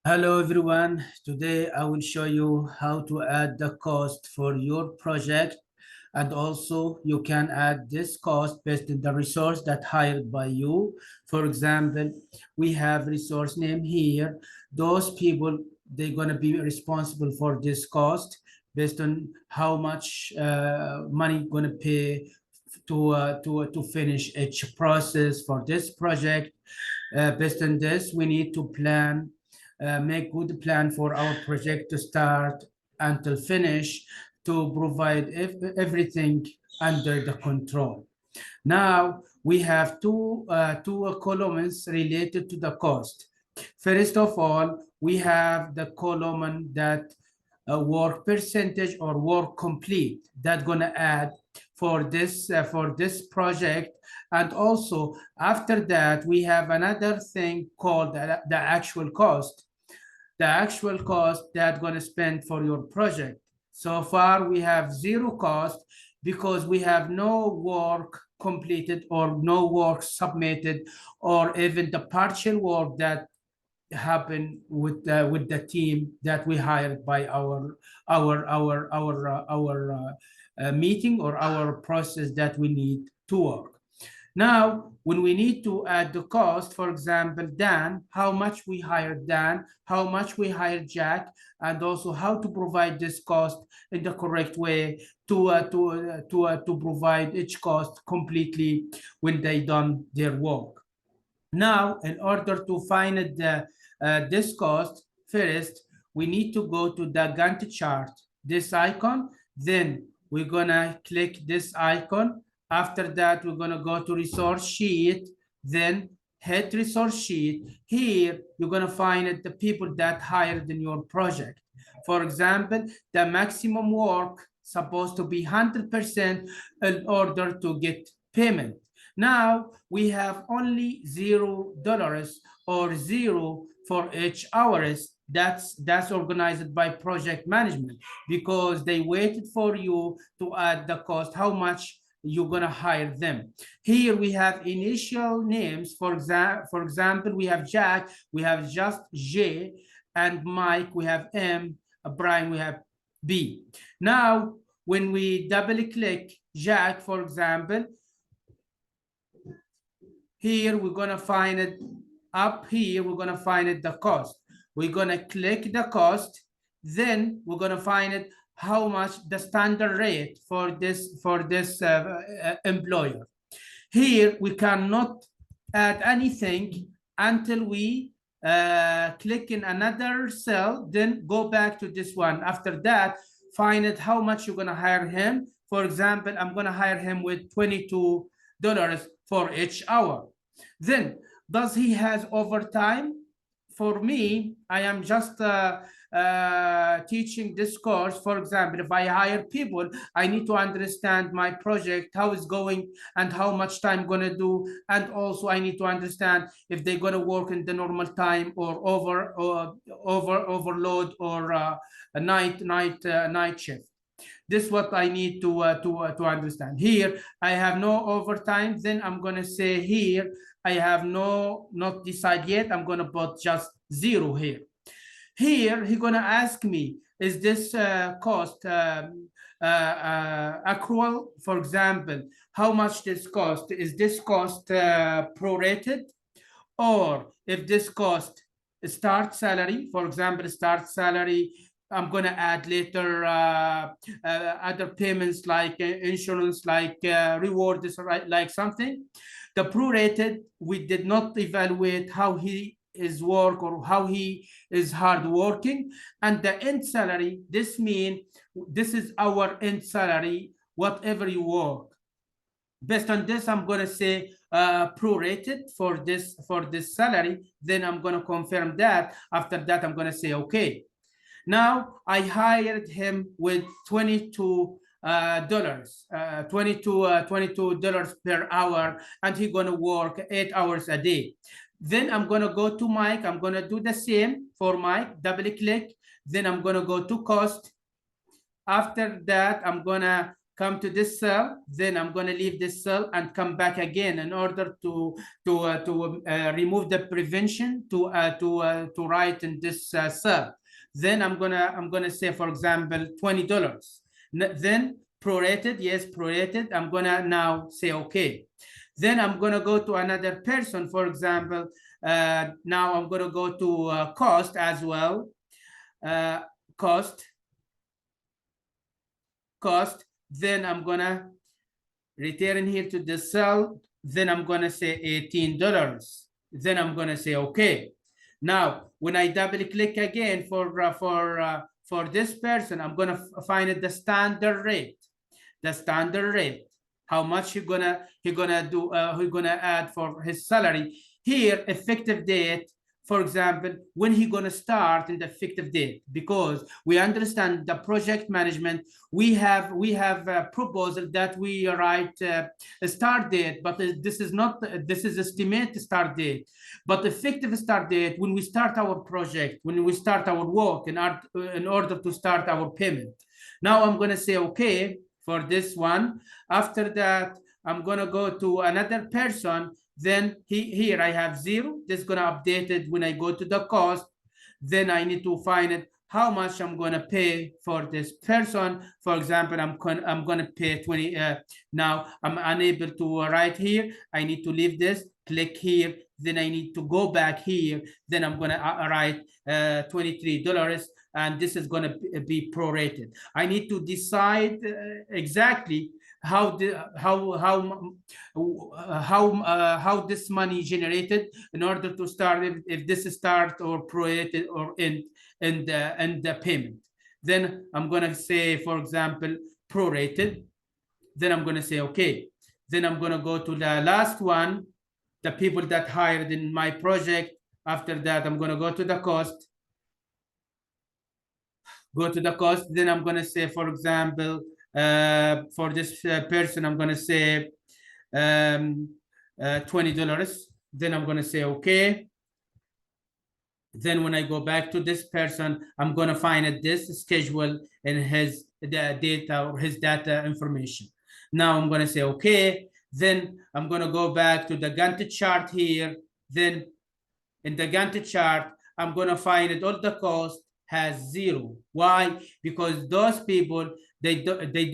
Hello everyone. Today I will show you how to add the cost for your project, and also you can add this cost based on the resource that hired by you. For example, we have resource name here. Those people, they're going to be responsible for this cost based on how much money going to pay to finish each process for this project. Based on this, we need to plan, make good plan for our project to start until finish, to provide everything under the control. Now we have two columns related to the cost. First of all, we have the column that work percentage or work complete that gonna add for this project. And also after that we have another thing called the actual cost, that gonna spend for your project. So far we have zero cost because we have no work completed or no work submitted, or even the partial work that happen with the team that we hired by our meeting or our process that we need to work. Now, when we need to add the cost, for example, Dan, how much we hired Dan, how much we hired Jack, and also how to provide this cost in the correct way to provide each cost completely when they done their work. Now, in order to find this cost, first, we need to go to the Gantt chart, this icon. Then we're gonna click this icon. After that, we're gonna go to resource sheet, then hit resource sheet. Here, you're gonna find the people that hired in your project. For example, the maximum work supposed to be 100% in order to get payment. Now we have only $0 or zero for each hours. That's organized by project management because they waited for you to add the cost, how much you're gonna hire them. Here we have initial names. For example, we have Jack, we have just J, and Mike, we have M, Brian, we have B. Now, when we double click Jack, for example, here we're gonna find it up here, we're gonna find it the cost. We're gonna click the cost, then we're gonna find it how much the standard rate for this employer. Here we cannot add anything until we click in another cell, then go back to this one. After that, find it how much you're gonna hire him. For example, I'm gonna hire him with $22 for each hour. Then, does he has overtime? For me, I am just teaching this course. For example, if I hire people, I need to understand my project, how it's going, and how much time I'm gonna do. And also, I need to understand if they're gonna work in the normal time or overload or a night shift. This is what I need to understand. Here, I have no overtime. Then I'm gonna say here, I have not decided yet. I'm gonna put just zero here. Here, he's gonna ask me, is this cost accrual? For example, how much this cost? Is this cost prorated? Or if this cost start salary, for example, start salary, I'm going to add later other payments like insurance, like rewards, right? Like something. The prorated, we did not evaluate how he is work or how he is hard working. And the end salary, this means this is our end salary, whatever you work. Based on this, I'm going to say prorated for this salary. Then I'm going to confirm that. After that, I'm going to say okay. Now I hired him with $22 $22 per hour, and he's gonna work 8 hours a day. Then I'm gonna go to Mike. I'm gonna do the same for Mike. Double click. Then I'm gonna go to cost. After that, I'm gonna come to this cell, then I'm going to leave this cell and come back again in order to remove the prevention to write in this cell. Then I'm gonna say, for example, $20. Then prorated, yes, prorated. I'm gonna now say okay. Then I'm gonna go to another person, for example. Now I'm gonna go to cost as well. Cost. Then I'm gonna return here to the cell. Then I'm gonna say $18. Then I'm gonna say okay. Now, when I double click again for this person, I'm gonna find the standard rate. The standard rate. How much he gonna add for his salary. Here, effective date. For example, when he gonna start in the effective date, because we understand the project management, we have a proposal that we write a start date, but this is not, this is estimated start date, but effective start date when we start our project, when we start our work in order to start our payment. Now I'm gonna say okay for this one. After that, I'm gonna go to another person. Then here I have 0. This is gonna update it when I go to the cost. Then I need to find it how much I'm gonna pay for this person. For example, I'm gonna pay 20. Now I'm unable to write here. I need to leave this, click here. Then I need to go back here. Then I'm gonna write $23, and this is gonna be prorated. I need to decide exactly how this money generated in order to start, if this start or prorated or end the payment. Then I'm gonna say, for example, prorated. Then I'm gonna say okay. Then I'm gonna go to the last one, the people that hired in my project. After that, I'm gonna go to the cost. Then I'm gonna say, for example, for this person, I'm gonna say $20. Then I'm gonna say okay. Then when I go back to this person, I'm gonna find this schedule in his data or his data information. Now I'm gonna say okay. Then I'm gonna go back to the Gantt chart here. Then in the Gantt chart, I'm gonna find it all the cost has 0. Why? Because those people, they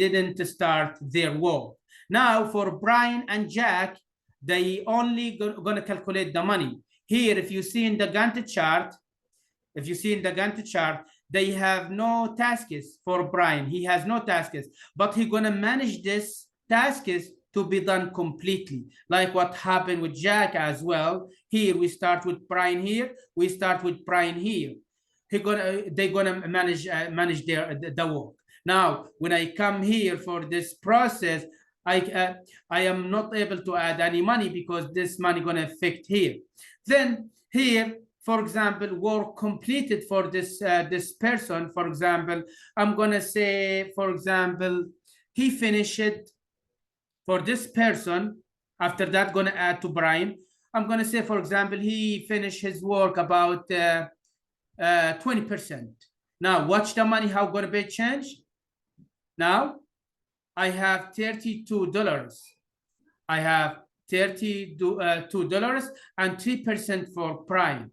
didn't start their work. Now for Brian and Jack, they only gonna calculate the money. Here, if you see in the Gantt chart, they have no tasks for Brian. He has no tasks, but he's gonna manage this tasks to be done completely, like what happened with Jack as well. Here we start with Brian here, we start with Brian here. They're gonna manage the work. Now, when I come here for this process, I am not able to add any money because this money gonna affect here. Then here, for example, work completed for this person. For example, I'm gonna say, for example, he finished it for this person. After that, gonna add to Brian. I'm gonna say, for example, he finished his work about 20%. Now watch the money, how gonna be changed. Now I have $32. I have $32 and 3% for Prime.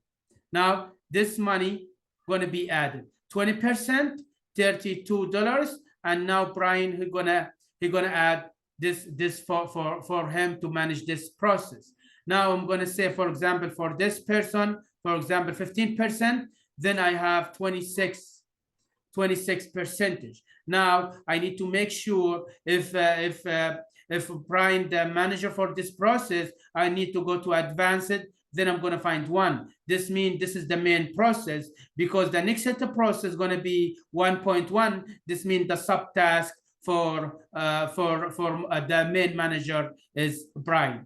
Now this money gonna be added 20%, $32, and now Brian he gonna add this for him to manage this process. Now I'm gonna say, for example, for this person, for example, 15%. Then I have 26%. Now I need to make sure if Brian, the manager for this process, I need to go to advanced. Then I'm going to find 1. This means this is the main process, because the next set of process is going to be 1.1. This means the subtask for the main manager is Brian.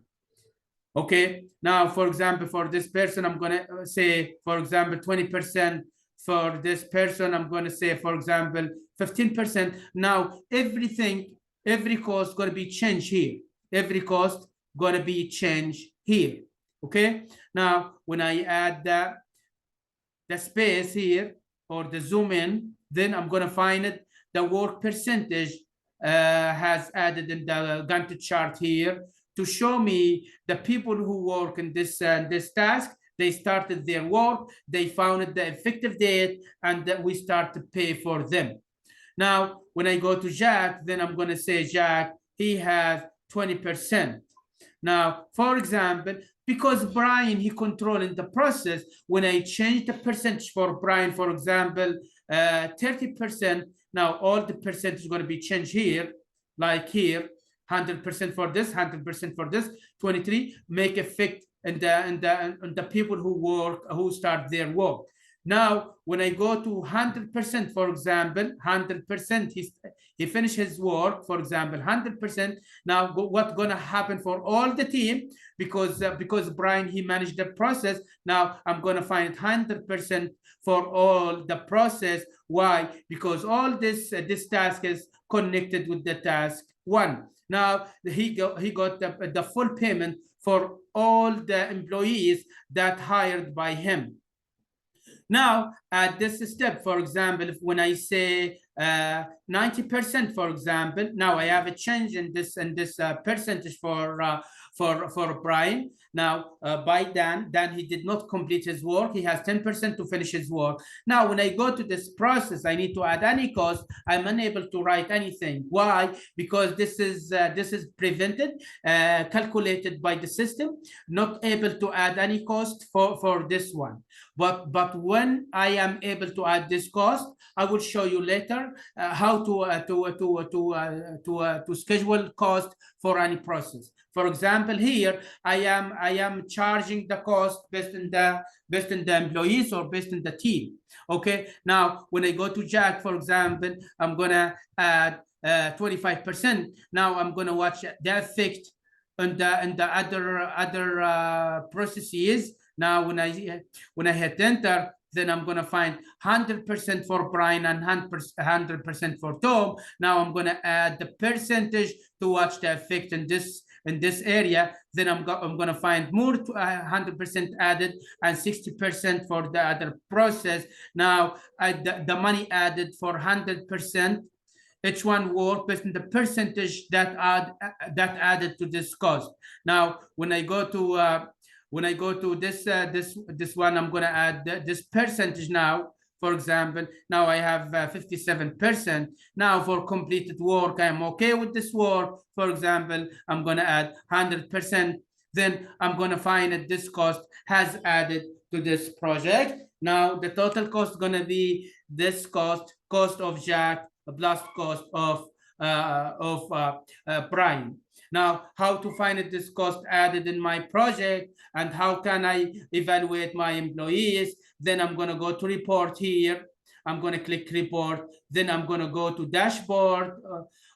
Okay, now for example, for this person, I'm gonna say, for example, 20%. For this person, I'm gonna say, for example, 15%. Now everything, every cost gonna be changed here. Every cost gonna be changed here. Okay, now when I add the space here or the zoom in, then I'm gonna find it the work percentage has added in the Gantt chart here to show me the people who work in this task. They started their work, they found the effective date, and that we start to pay for them. Now, when I go to Jack, then I'm going to say, Jack, he has 20%. Now, for example, because Brian, he controlling the process, when I change the percentage for Brian, for example, 30%, now all the percentage is going to be changed here, like here, 100% for this, 100% for this, 23, make effect and the people who start their work. Now, when I go to 100%, for example, 100%, he finished his work, for example, 100%. Now, what's going to happen for all the team? Because Brian, he managed the process. Now, I'm going to find 100% for all the process. Why? Because all this task is connected with the task 1. Now, he got the full payment for all the employees that hired by him. Now, at this step, for example, when I say 90%, for example, now I have a change in this percentage for Brian. Now, by Dan, he did not complete his work. He has 10% to finish his work. Now, when I go to this process, I need to add any cost. I'm unable to write anything. Why? Because this is prevented, calculated by the system, not able to add any cost for this one. But when I am able to add this cost, I will show you later how to schedule cost for any process. For example, here I am charging the cost based on the employees or based on the team. Okay. Now, when I go to Jack, for example, I'm gonna add 25%. Now I'm gonna watch the effect on the other processes. Now, when I hit enter, then I'm going to find 100% for Brian and 100% for Tom. Now I'm going to add the percentage to watch the effect in this area. Then I'm going to find more 100% added and 60% for the other process. Now, the money added for 100%. Each one work based on the percentage that added to this cost. Now, when I go to this one, I'm going to add this percentage now. For example, now I have 57%. Now for completed work, I'm okay with this work. For example, I'm going to add 100%. Then I'm going to find that this cost has added to this project. Now the total cost is going to be this cost of Jack plus cost of Brian. Now, how to find this cost added in my project and how can I evaluate my employees? Then I'm going to go to report here. I'm going to click report. Then I'm going to go to dashboard.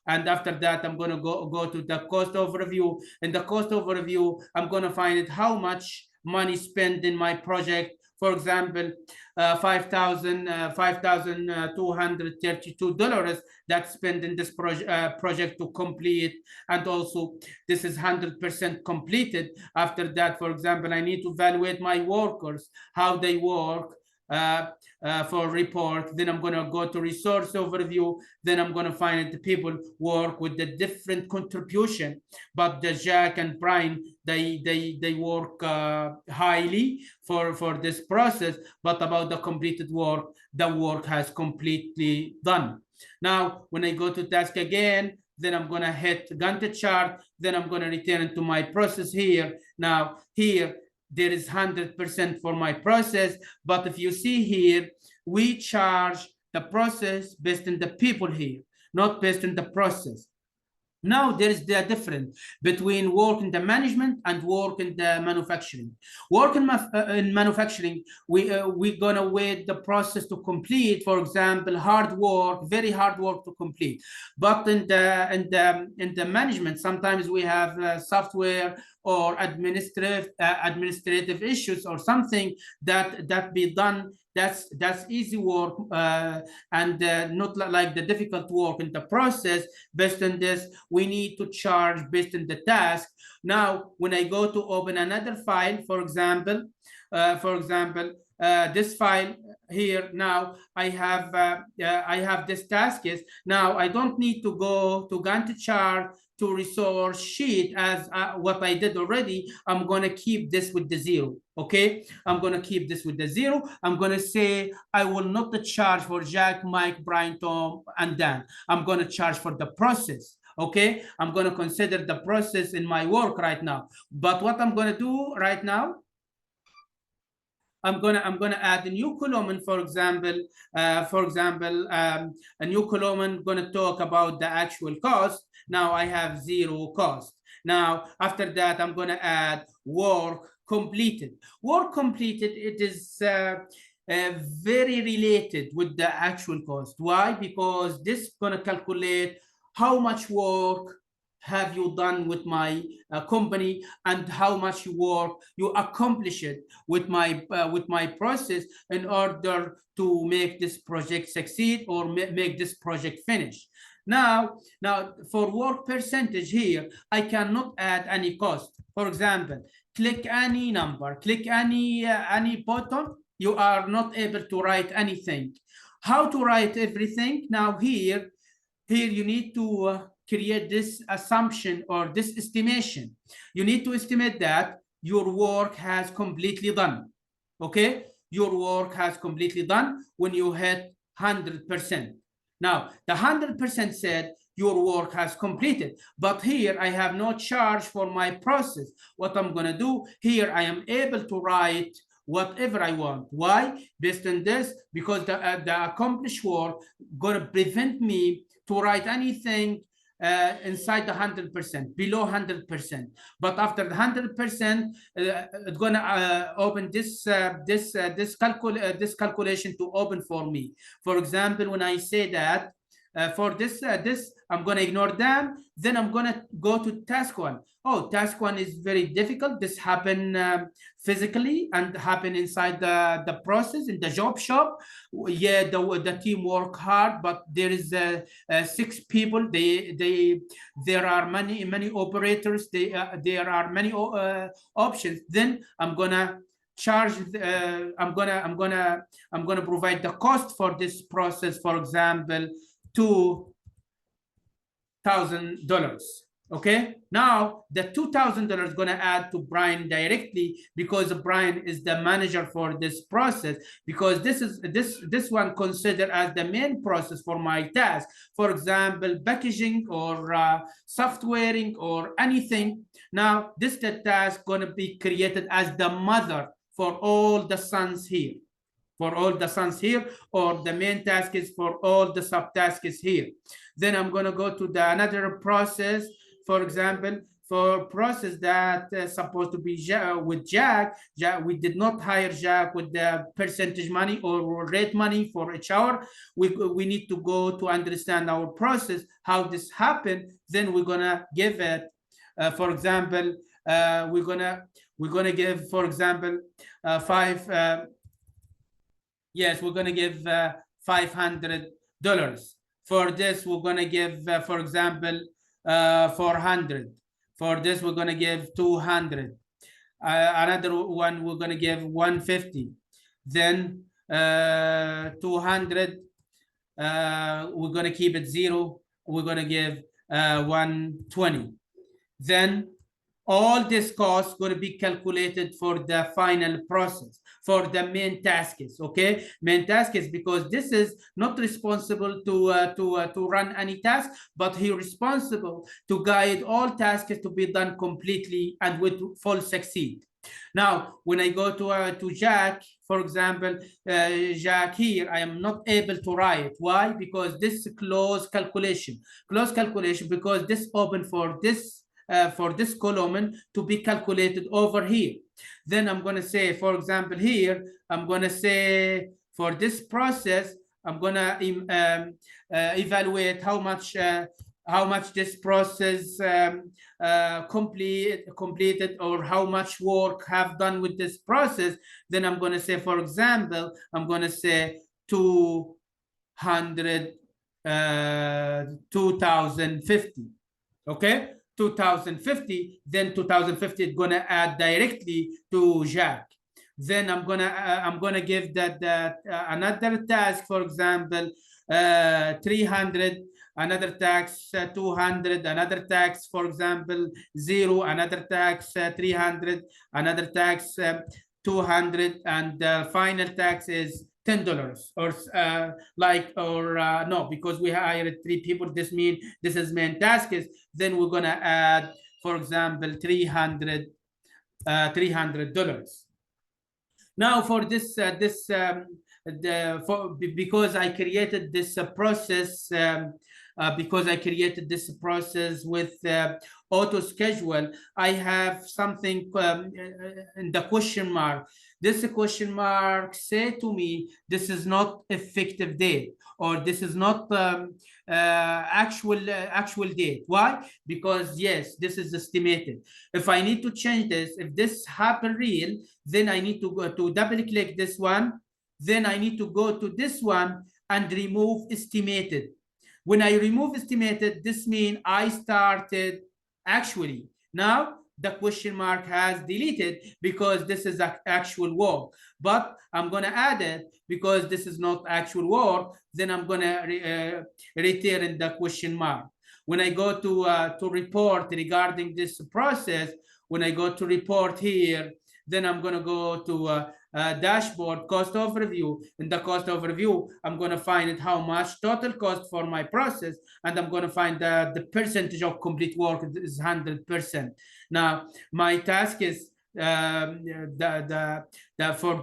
And after that, I'm going to go to the cost overview. In the cost overview, I'm going to find it how much money spent in my project. For example, $5,232 that's spent in this project to complete, and also this is 100% completed. After that, for example, I need to evaluate my workers, how they work for report. Then I'm going to go to resource overview. Then I'm going to find the people work with the different contribution, but the Jack and Brian, they work highly for this process, but about the completed work, the work has completely done. Now, when I go to task again, then I'm going to hit Gantt chart. Then I'm going to return to my process here. Now here, there is 100% for my process. But if you see here, we charge the process based on the people here, not based on the process. Now there is the difference between work in the management and work in the manufacturing. Work in manufacturing, we're gonna wait the process to complete. For example, hard work, very hard work to complete. But in the management, sometimes we have software or administrative issues or something that be done. That's easy work and not like the difficult work in the process. Based on this, we need to charge based on the task. Now, when I go to open another file, for example, this file here. Now I have this task is now I don't need to go to Gantt chart to resource sheet as what I did already. I'm going to keep this with the 0. Okay, I'm going to keep this with the 0. I'm going to say I will not charge for Jack, Mike, Brian, Tom, and Dan. I'm going to charge for the process. Okay, I'm going to consider the process in my work right now. But what I'm going to do right now, I'm gonna add a new column. For example, a new column gonna talk about the actual cost. Now I have 0 cost. Now after that, I'm gonna add work completed. Work completed, it is very related with the actual cost. Why? Because this is gonna calculate how much work have you done with my company and how much work you accomplish it with my process in order to make this project succeed or make this project finish. Now for work percentage here, I cannot add any cost. For example, click any number, click any button, you are not able to write anything. How to write everything? Now here you need to create this assumption or this estimation. You need to estimate that your work has completely done. Okay, your work has completely done when you hit 100%. Now the 100% said your work has completed, but here I have no charge for my process. What I'm going to do here, I am able to write whatever I want. Why? Based on this, because the accomplished work going to prevent me to write anything inside the 100%, below 100%. But after the 100%, it's gonna open this calculation to open for me. For example, when I say that for this I'm gonna ignore them, then I'm gonna go to task 1. Oh, task 1 is very difficult. This happen physically and happen inside the process in the job shop. Yeah, the team work hard, but there is 6 people. There are many operators. There are many options. Then I'm gonna charge. I'm gonna provide the cost for this process. For example, $2,000. Okay, now the $2,000 is going to add to Brian directly because Brian is the manager for this process, because this one considered as the main process for my task. For example, packaging or softwaring or anything. Now this the task going to be created as the mother for all the sons here. For all the sons here, or the main task is for all the subtasks here. Then I'm going to go to the another process. For example, for process that is supposed to be with Jack, we did not hire Jack with the percentage money or rate money for each hour. We need to go to understand our process, how this happened. Then we're gonna give it, for example, we're gonna give, for example, yes, we're gonna give $500. For this, we're gonna give, for example, 400. For this, we're gonna give 200. Another one, we're gonna give 150. Then 200. We're gonna keep it 0. We're gonna give 120. Then all this cost going to be calculated for the final process, for the main tasks. Okay, main tasks, because this is not responsible to run any task, but he responsible to guide all tasks to be done completely and with full succeed. Now, when I go to Jack, for example, Jack here, I am not able to write. Why? Because this close calculation, because this open for this column to be calculated over here. Then I'm going to say, for example, here, I'm going to say for this process, I'm going to evaluate how much this process completed, or how much work have done with this process. Then I'm going to say, for example, I'm going to say 2050. Okay, 2050. Then 2050 is going to add directly to Jack. Then I'm gonna give that another task, for example, 300, another tax 200, another tax, for example, 0, another tax 300, another tax 200, and the final tax is $10, or no, because we hired 3 people, this means this is main task is, then we're gonna add, for example, $300. Now for because I created this process, with auto schedule, I have something in the question mark. This question mark say to me, this is not effective date, or this is not actual date. Why? Because yes, this is estimated. If I need to change this, if this happen real, then I need to go to double click this one, then I need to go to this one and remove estimated. When I remove estimated, this means I started actually. Now the question mark has deleted because this is actual work, but I'm going to add it because this is not actual work. Then I'm going to return the question mark. When I go to report regarding this process, when I go to report here, then I'm going to go to dashboard cost overview. In the cost overview, I'm going to find how much total cost for my process, and I'm going to find the percentage of complete work is 100%. Now my task is for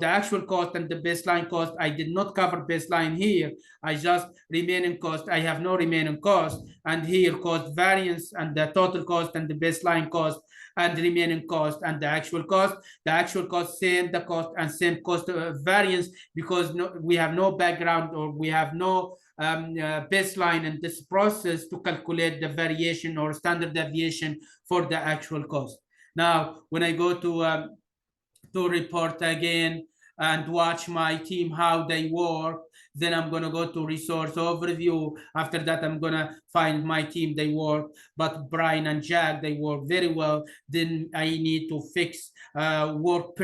the actual cost and the baseline cost. I did not cover baseline here. I just remaining cost. I have no remaining cost, and here cost variance and the total cost and the baseline cost and the remaining cost and the actual cost. The actual cost, same the cost and same cost variance, because we have no background, or we have no baseline in this process to calculate the variation or standard deviation for the actual cost. Now, when I go to report again and watch my team how they work, then I'm going to go to resource overview. After that, I'm going to find my team, they work, but Brian and Jack, they work very well. Then I need to fix work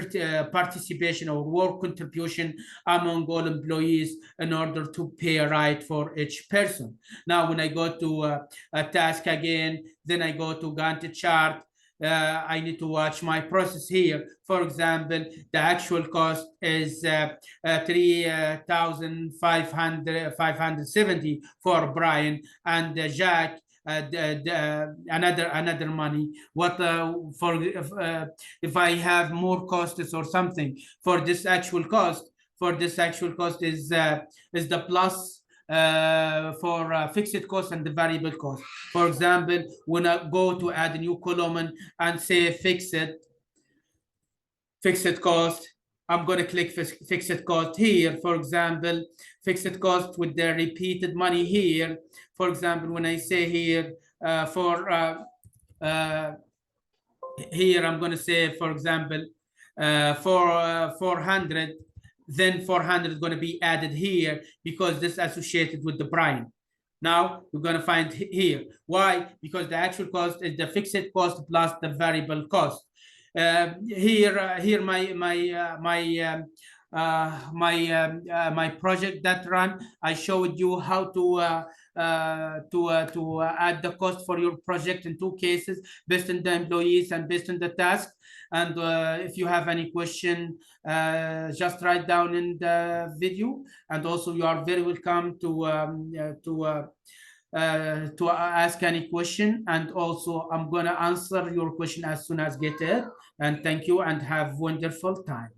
participation or work contribution among all employees in order to pay right for each person. Now, when I go to a task again, then I go to Gantt chart. I need to watch my process here. For example, the actual cost is 3,570 for Brian, and Jack another money. What for if I have more costs or something for this actual cost? For this actual cost is the plus for fixed cost and the variable cost. For example, when I go to add a new column and say fixed cost, I'm going to click fixed cost here. For example, fixed cost with the repeated money here. For example, when I say here here, I'm going to say, for example, for 400, then 400 is going to be added here because this is associated with the Brian. Now we're going to find here. Why? Because the actual cost is the fixed cost plus the variable cost. Here my project that run, I showed you how to add the cost for your project in 2 cases, based on the employees and based on the task. And if you have any question, just write down in the video. And also you are very welcome to ask any question, and also I'm gonna answer your question as soon as get it. And thank you, and have wonderful time.